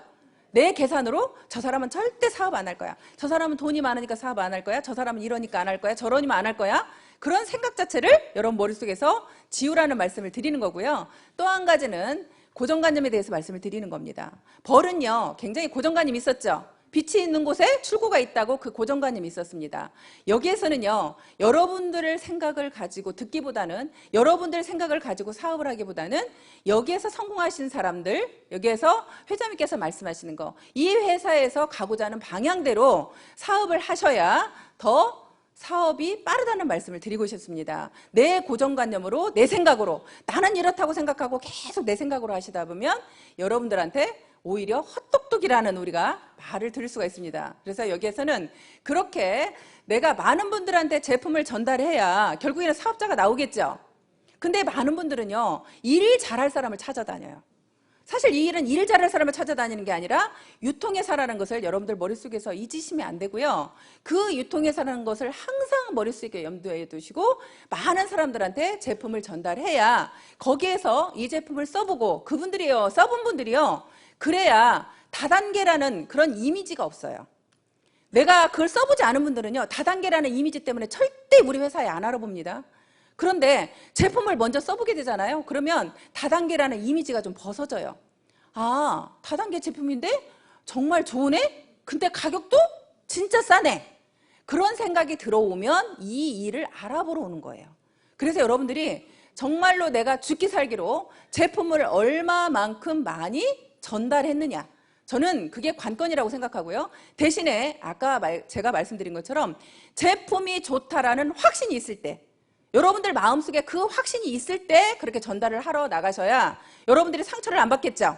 내 계산으로 저 사람은 절대 사업 안 할 거야. 저 사람은 돈이 많으니까 사업 안 할 거야. 저 사람은 이러니까 안 할 거야. 저러니까 안 할 거야. 그런 생각 자체를 여러분 머릿속에서 지우라는 말씀을 드리는 거고요. 또 한 가지는 고정관념에 대해서 말씀을 드리는 겁니다. 벌은요 굉장히 고정관념이 있었죠. 빛이 있는 곳에 출구가 있다고 그 고정관념이 있었습니다. 여기에서는요 여러분들의 생각을 가지고 듣기보다는 여러분들 생각을 가지고 사업을 하기보다는 여기에서 성공하신 사람들, 여기에서 회장님께서 말씀하시는 거, 이 회사에서 가고자 하는 방향대로 사업을 하셔야 더 사업이 빠르다는 말씀을 드리고 싶습니다. 내 고정관념으로 내 생각으로 나는 이렇다고 생각하고 계속 내 생각으로 하시다 보면 여러분들한테 오히려 헛똑똑이라는 우리가 말을 들을 수가 있습니다. 그래서 여기에서는 그렇게 내가 많은 분들한테 제품을 전달해야 결국에는 사업자가 나오겠죠. 근데 많은 분들은요 일 잘할 사람을 찾아다녀요. 사실 이 일은 일 잘할 사람을 찾아다니는 게 아니라 유통회사라는 것을 여러분들 머릿속에서 잊으시면 안 되고요. 그 유통회사라는 것을 항상 머릿속에 염두에 두시고 많은 사람들한테 제품을 전달해야 거기에서 이 제품을 써보고 그분들이요 써본 분들이요 그래야 다단계라는 그런 이미지가 없어요. 내가 그걸 써보지 않은 분들은요 다단계라는 이미지 때문에 절대 우리 회사에 안 알아봅니다. 그런데 제품을 먼저 써보게 되잖아요. 그러면 다단계라는 이미지가 좀 벗어져요. 아, 다단계 제품인데 정말 좋으네? 근데 가격도 진짜 싸네. 그런 생각이 들어오면 이 일을 알아보러 오는 거예요. 그래서 여러분들이 정말로 내가 죽기 살기로 제품을 얼마만큼 많이 전달했느냐, 저는 그게 관건이라고 생각하고요. 대신에 아까 제가 말씀드린 것처럼 제품이 좋다라는 확신이 있을 때, 여러분들 마음속에 그 확신이 있을 때 그렇게 전달을 하러 나가셔야 여러분들이 상처를 안 받겠죠.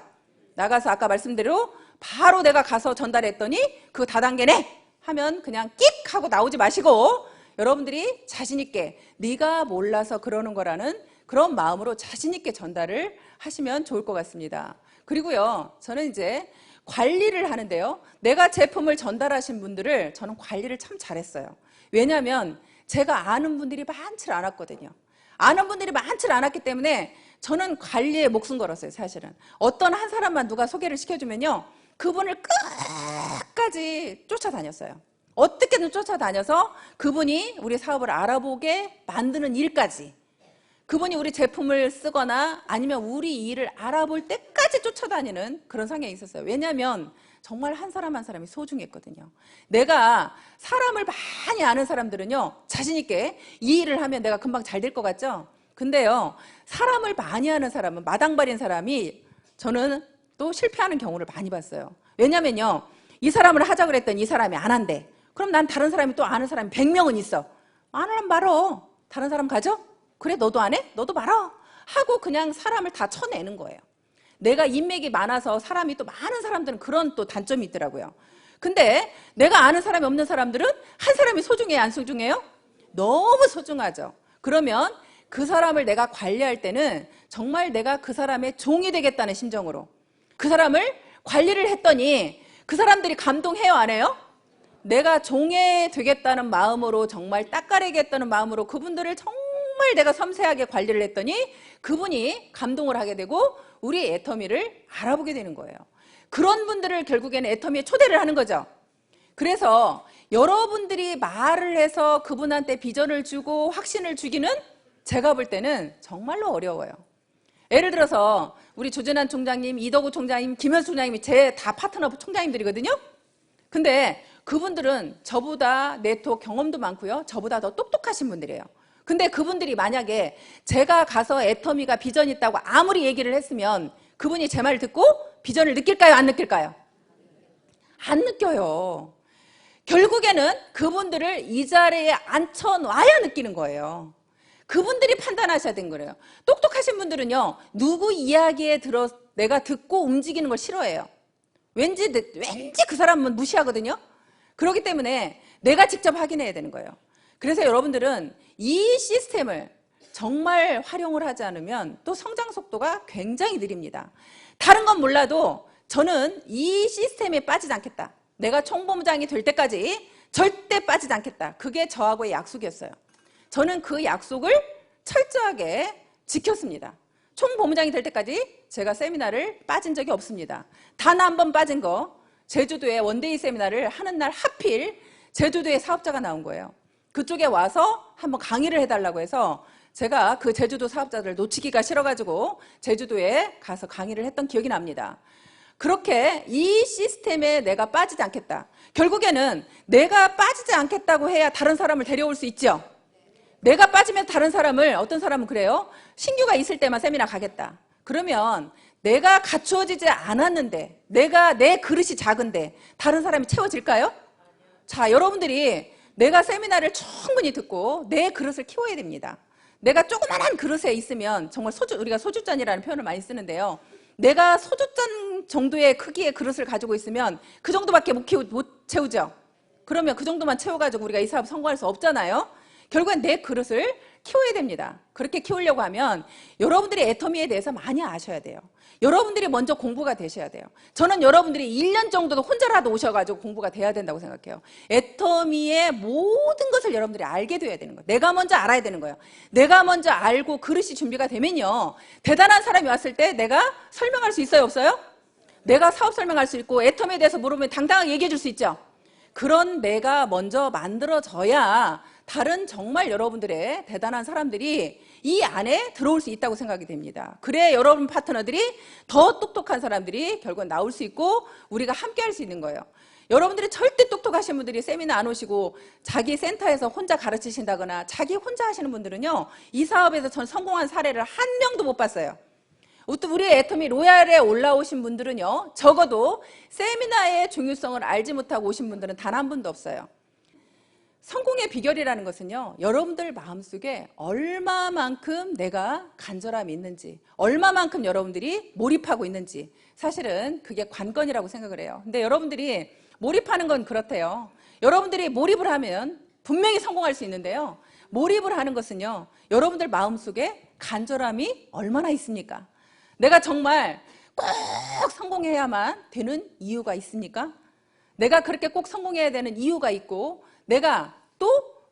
나가서 아까 말씀대로 바로 내가 가서 전달했더니 그 다단계네 하면 그냥 끽 하고 나오지 마시고 여러분들이 자신 있게 네가 몰라서 그러는 거라는 그런 마음으로 자신 있게 전달을 하시면 좋을 것 같습니다. 그리고요, 저는 이제 관리를 하는데요. 내가 제품을 전달하신 분들을 저는 관리를 참 잘했어요. 왜냐하면 제가 아는 분들이 많지 않았거든요. 아는 분들이 많지 않았기 때문에 저는 관리에 목숨 걸었어요. 사실은 어떤 한 사람만 누가 소개를 시켜주면요, 그분을 끝까지 쫓아다녔어요. 어떻게든 쫓아다녀서 그분이 우리 사업을 알아보게 만드는 일까지, 그분이 우리 제품을 쓰거나 아니면 우리 일을 알아볼 때까지 쫓아다니는 그런 성향이 있었어요. 왜냐하면 정말 한 사람 한 사람이 소중했거든요. 내가 사람을 많이 아는 사람들은요, 자신 있게 이 일을 하면 내가 금방 잘 될 것 같죠? 근데요, 사람을 많이 아는 사람은, 마당발인 사람이 저는 또 실패하는 경우를 많이 봤어요. 왜냐면요, 이 사람을 하자 그랬더니 이 사람이 안 한대. 그럼 난 다른 사람이 또 아는 사람이 100명은 있어. 안 하면 말어. 다른 사람 가죠? 그래, 너도 안 해? 너도 말어. 하고 그냥 사람을 다 쳐내는 거예요. 내가 인맥이 많아서 사람이 또 많은 사람들은 그런 또 단점이 있더라고요. 근데 내가 아는 사람이 없는 사람들은 한 사람이 소중해요, 안 소중해요? 너무 소중하죠. 그러면 그 사람을 내가 관리할 때는 정말 내가 그 사람의 종이 되겠다는 심정으로 그 사람을 관리를 했더니 그 사람들이 감동해요, 안 해요? 내가 종이 되겠다는 마음으로, 정말 닦아내겠다는 마음으로 그분들을 정말 내가 섬세하게 관리를 했더니 그분이 감동을 하게 되고 우리 애터미를 알아보게 되는 거예요. 그런 분들을 결국에는 애터미에 초대를 하는 거죠. 그래서 여러분들이 말을 해서 그분한테 비전을 주고 확신을 주기는 제가 볼 때는 정말로 어려워요. 예를 들어서 우리 조전환 총장님, 이덕우 총장님, 김현수 총장님이 제 다 파트너 총장님들이거든요. 근데 그분들은 저보다 네트워크 경험도 많고요, 저보다 더 똑똑하신 분들이에요. 근데 그분들이 만약에 제가 가서 애터미가 비전이 있다고 아무리 얘기를 했으면 그분이 제 말을 듣고 비전을 느낄까요, 안 느낄까요? 안 느껴요. 결국에는 그분들을 이 자리에 앉혀놔야 느끼는 거예요. 그분들이 판단하셔야 되는 거예요. 똑똑하신 분들은요, 누구 이야기에 들어 내가 듣고 움직이는 걸 싫어해요. 왠지 그 사람은 무시하거든요. 그렇기 때문에 내가 직접 확인해야 되는 거예요. 그래서 여러분들은 이 시스템을 정말 활용을 하지 않으면 또 성장 속도가 굉장히 느립니다. 다른 건 몰라도 저는 이 시스템에 빠지지 않겠다. 내가 총본부장이 될 때까지 절대 빠지지 않겠다. 그게 저하고의 약속이었어요. 저는 그 약속을 철저하게 지켰습니다. 총본부장이 될 때까지 제가 세미나를 빠진 적이 없습니다. 단 한 번 빠진 거, 제주도에 원데이 세미나를 하는 날 하필 제주도에 사업자가 나온 거예요. 그쪽에 와서 한번 강의를 해달라고 해서 제가 그 제주도 사업자들 놓치기가 싫어가지고 제주도에 가서 강의를 했던 기억이 납니다. 그렇게 이 시스템에 내가 빠지지 않겠다. 결국에는 내가 빠지지 않겠다고 해야 다른 사람을 데려올 수 있죠. 내가 빠지면 다른 사람을, 어떤 사람은 그래요. 신규가 있을 때만 세미나 가겠다. 그러면 내가 갖추어지지 않았는데, 내가 내 그릇이 작은데 다른 사람이 채워질까요? 자, 여러분들이 내가 세미나를 충분히 듣고 내 그릇을 키워야 됩니다. 내가 조그만한 그릇에 있으면 정말 우리가 소주잔이라는 표현을 많이 쓰는데요. 내가 소주잔 정도의 크기의 그릇을 가지고 있으면 그 정도밖에 못 채우죠. 그러면 그 정도만 채워가지고 우리가 이 사업 성공할 수 없잖아요. 결국엔 내 그릇을 키워야 됩니다. 그렇게 키우려고 하면 여러분들이 애터미에 대해서 많이 아셔야 돼요. 여러분들이 먼저 공부가 되셔야 돼요. 저는 여러분들이 1년 정도도 혼자라도 오셔가지고 공부가 돼야 된다고 생각해요. 애터미의 모든 것을 여러분들이 알게 돼야 되는 거예요. 내가 먼저 알아야 되는 거예요. 내가 먼저 알고 그릇이 준비가 되면요, 대단한 사람이 왔을 때 내가 설명할 수 있어요, 없어요? 내가 사업 설명할 수 있고 애터미에 대해서 물으면 당당하게 얘기해 줄 수 있죠. 그런 내가 먼저 만들어져야 다른 정말 여러분들의 대단한 사람들이 이 안에 들어올 수 있다고 생각이 됩니다. 그래 여러분 파트너들이 더 똑똑한 사람들이 결국은 나올 수 있고 우리가 함께 할 수 있는 거예요. 여러분들이 절대 똑똑하신 분들이 세미나 안 오시고 자기 센터에서 혼자 가르치신다거나 자기 혼자 하시는 분들은요, 이 사업에서 전 성공한 사례를 한 명도 못 봤어요. 우리 애터미 로얄에 올라오신 분들은요, 적어도 세미나의 중요성을 알지 못하고 오신 분들은 단 한 분도 없어요. 성공의 비결이라는 것은요, 여러분들 마음속에 얼마만큼 내가 간절함이 있는지, 얼마만큼 여러분들이 몰입하고 있는지, 사실은 그게 관건이라고 생각을 해요. 근데 여러분들이 몰입하는 건 그렇대요. 여러분들이 몰입을 하면 분명히 성공할 수 있는데요, 몰입을 하는 것은요, 여러분들 마음속에 간절함이 얼마나 있습니까? 내가 정말 꼭 성공해야만 되는 이유가 있습니까? 내가 그렇게 꼭 성공해야 되는 이유가 있고, 내가 또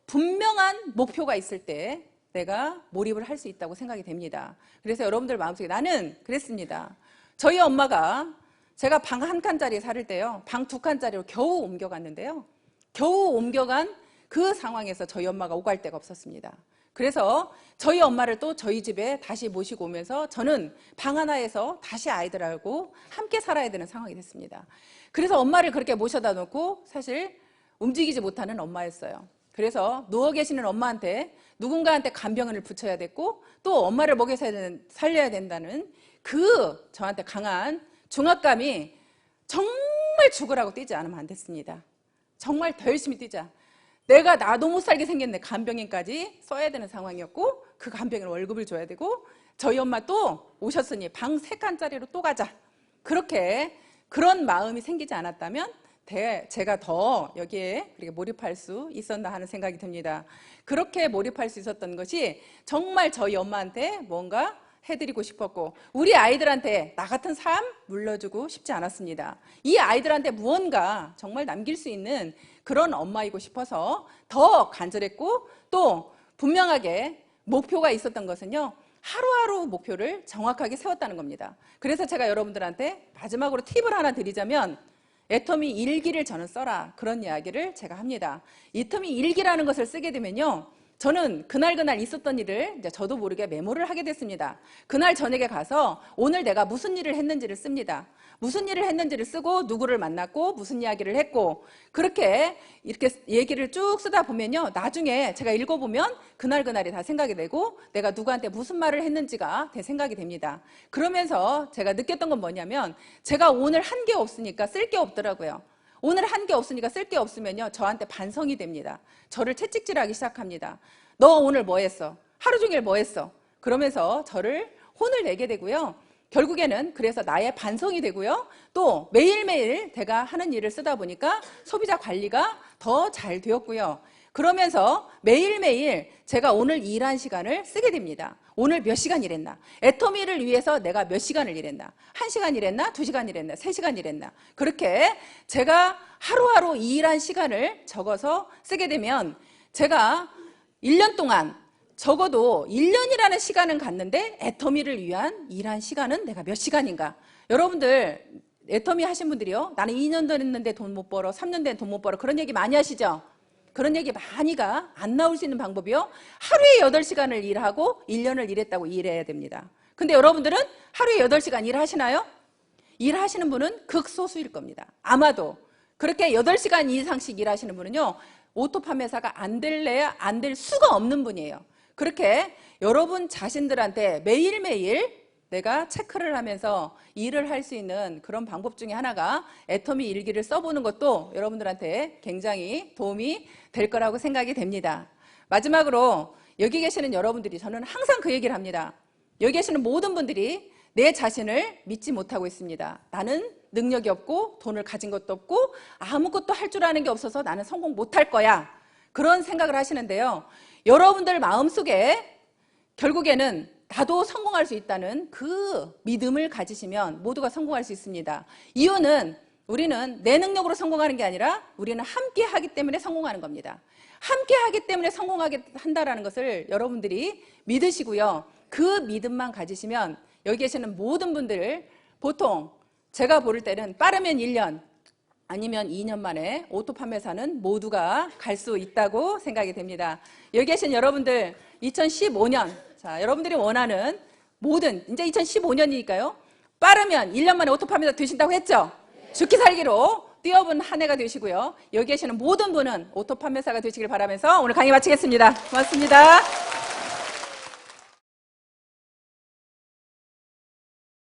분명한 목표가 있을 때 내가 몰입을 할 수 있다고 생각이 됩니다. 그래서 여러분들 마음속에 나는 그랬습니다. 저희 엄마가 제가 방 한 칸짜리 살 때요, 방 두 칸짜리로 겨우 옮겨갔는데요. 겨우 옮겨간 그 상황에서 저희 엄마가 오갈 데가 없었습니다. 그래서 저희 엄마를 또 저희 집에 다시 모시고 오면서 저는 방 하나에서 다시 아이들하고 함께 살아야 되는 상황이 됐습니다. 그래서 엄마를 그렇게 모셔다 놓고 사실 움직이지 못하는 엄마였어요. 그래서 누워 계시는 엄마한테 누군가한테 간병을 붙여야 됐고 또 엄마를 먹여서 살려야 된다는 그 저한테 강한 중압감이 정말 죽으라고 뛰지 않으면 안 됐습니다. 정말 더 열심히 뛰자. 내가 나도 못 살게 생겼네. 간병인까지 써야 되는 상황이었고 그 간병인 월급을 줘야 되고 저희 엄마 또 오셨으니 방 3칸짜리로 또 가자. 그렇게 그런 마음이 생기지 않았다면 제가 더 여기에 그렇게 몰입할 수 있었나 하는 생각이 듭니다. 그렇게 몰입할 수 있었던 것이 정말 저희 엄마한테 뭔가 해드리고 싶었고 우리 아이들한테 나 같은 삶 물려주고 싶지 않았습니다. 이 아이들한테 무언가 정말 남길 수 있는 그런 엄마이고 싶어서 더 간절했고 또 분명하게 목표가 있었던 것은요, 하루하루 목표를 정확하게 세웠다는 겁니다. 그래서 제가 여러분들한테 마지막으로 팁을 하나 드리자면 애터미 일기를 저는 써라, 그런 이야기를 제가 합니다. 애터미 일기라는 것을 쓰게 되면요, 저는 그날 있었던 일을 이제 저도 모르게 메모를 하게 됐습니다. 그날 저녁에 가서 오늘 내가 무슨 일을 했는지를 씁니다. 무슨 일을 했는지를 쓰고 누구를 만났고 무슨 이야기를 했고 그렇게 이렇게 얘기를 쭉 쓰다 보면요, 나중에 제가 읽어보면 그날이 다 생각이 되고 내가 누구한테 무슨 말을 했는지가 생각이 됩니다. 그러면서 제가 느꼈던 건 뭐냐면 제가 오늘 한 게 없으니까 쓸 게 없더라고요. 오늘 한 게 없으니까 쓸 게 없으면요, 저한테 반성이 됩니다. 저를 채찍질하기 시작합니다. 너 오늘 뭐 했어? 하루 종일 뭐 했어? 그러면서 저를 혼을 내게 되고요. 결국에는 그래서 나의 반성이 되고요. 또 매일매일 제가 하는 일을 쓰다 보니까 소비자 관리가 더 잘 되었고요. 그러면서 매일매일 제가 오늘 일한 시간을 쓰게 됩니다. 오늘 몇 시간 일했나? 애터미를 위해서 내가 몇 시간을 일했나? 1시간 일했나? 2시간 일했나? 3시간 일했나? 그렇게 제가 하루하루 일한 시간을 적어서 쓰게 되면 제가 1년 동안 적어도 1년이라는 시간은 갔는데 애터미를 위한 일한 시간은 내가 몇 시간인가? 여러분들 애터미 하신 분들이요, 나는 2년 됐는데 돈 못 벌어, 3년 된 돈 못 벌어, 그런 얘기 많이 하시죠? 그런 얘기 많이가 안 나올 수 있는 방법이요, 하루에 8시간을 일하고 1년을 일했다고 일해야 됩니다. 근데 여러분들은 하루에 8시간 일하시나요? 일하시는 분은 극소수일 겁니다. 아마도 그렇게 8시간 이상씩 일하시는 분은요, 오토 판매사가 안 될래야 안 될 수가 없는 분이에요. 그렇게 여러분 자신들한테 매일매일 내가 체크를 하면서 일을 할 수 있는 그런 방법 중에 하나가 애터미 일기를 써보는 것도 여러분들한테 굉장히 도움이 될 거라고 생각이 됩니다. 마지막으로 여기 계시는 여러분들이, 저는 항상 그 얘기를 합니다. 여기 계시는 모든 분들이 내 자신을 믿지 못하고 있습니다. 나는 능력이 없고 돈을 가진 것도 없고 아무것도 할 줄 아는 게 없어서 나는 성공 못할 거야, 그런 생각을 하시는데요, 여러분들 마음속에 결국에는 나도 성공할 수 있다는 그 믿음을 가지시면 모두가 성공할 수 있습니다. 이유는 우리는 내 능력으로 성공하는 게 아니라 우리는 함께 하기 때문에 성공하는 겁니다. 함께 하기 때문에 성공하게 한다는 것을 여러분들이 믿으시고요, 그 믿음만 가지시면 여기 계시는 모든 분들, 보통 제가 볼 때는 빠르면 1년 아니면 2년 만에 오토 판매사는 모두가 갈 수 있다고 생각이 됩니다. 여기 계신 여러분들 2015년, 자, 여러분들이 원하는 모든, 이제 2015년이니까요, 빠르면 1년 만에 오토 판매사 되신다고 했죠? 죽기 살기로 뛰어본 한 해가 되시고요, 여기 계시는 모든 분은 오토 판매사가 되시길 바라면서 오늘 강의 마치겠습니다. 고맙습니다.